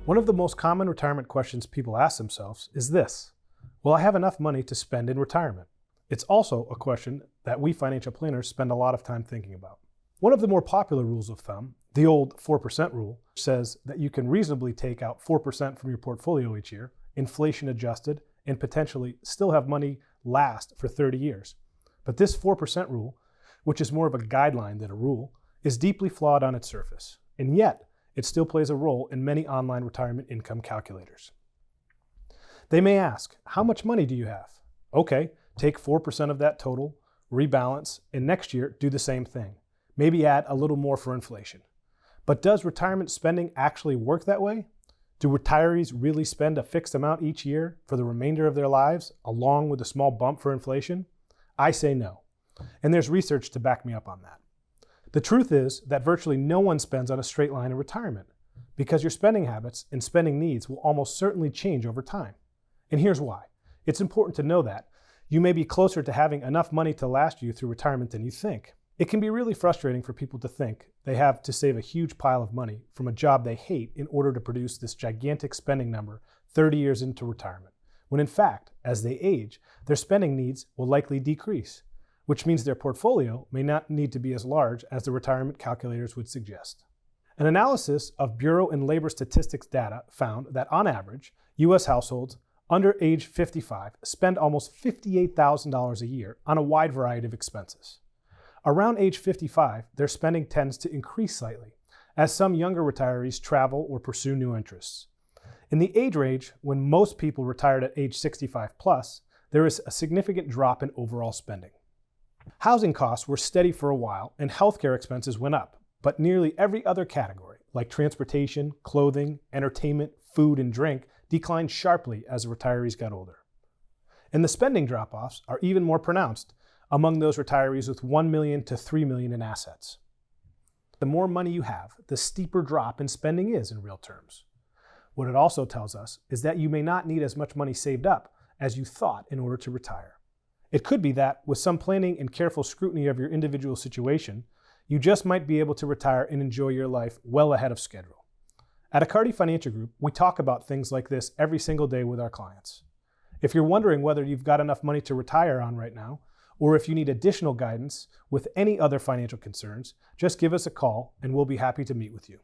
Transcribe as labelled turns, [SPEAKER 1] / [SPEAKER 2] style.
[SPEAKER 1] One of the most common retirement questions people ask themselves is this: will I have enough money to spend in retirement? It's also a question that we financial planners spend a lot of time thinking about. One of the more popular rules of thumb, the old 4% rule, says that you can reasonably take out 4% from your portfolio each year, inflation adjusted, and potentially still have money last for 30 years. But this 4% rule, which is more of a guideline than a rule, is deeply flawed on its surface, and yet it still plays a role in many online retirement income calculators. They may ask, how much money do you have? Okay, take 4% of that total, rebalance, and next year do the same thing. Maybe add a little more for inflation. But does retirement spending actually work that way? Do retirees really spend a fixed amount each year for the remainder of their lives, along with a small bump for inflation? I say no. And there's research to back me up on that. The truth is that virtually no one spends on a straight line in retirement, because your spending habits and spending needs will almost certainly change over time. And here's why. It's important to know that you may be closer to having enough money to last you through retirement than you think. It can be really frustrating for people to think they have to save a huge pile of money from a job they hate in order to produce this gigantic spending number 30 years into retirement, when in fact, as they age, their spending needs will likely decrease, which means their portfolio may not need to be as large as the retirement calculators would suggest. An analysis of Bureau and Labor Statistics data found that on average, U.S. households under age 55 spend almost $58,000 a year on a wide variety of expenses. Around age 55, their spending tends to increase slightly, as some younger retirees travel or pursue new interests. In the age range when most people retired at age 65 plus, there is a significant drop in overall spending. Housing costs were steady for a while and healthcare expenses went up, but nearly every other category, like transportation, clothing, entertainment, food, and drink, declined sharply as the retirees got older. And the spending drop-offs are even more pronounced among those retirees with $1 million to $3 million in assets. The more money you have, the steeper drop in spending is in real terms. What it also tells us is that you may not need as much money saved up as you thought in order to retire. It could be that, with some planning and careful scrutiny of your individual situation, you just might be able to retire and enjoy your life well ahead of schedule. At Accardi Financial Group, we talk about things like this every single day with our clients. If you're wondering whether you've got enough money to retire on right now, or if you need additional guidance with any other financial concerns, just give us a call and we'll be happy to meet with you.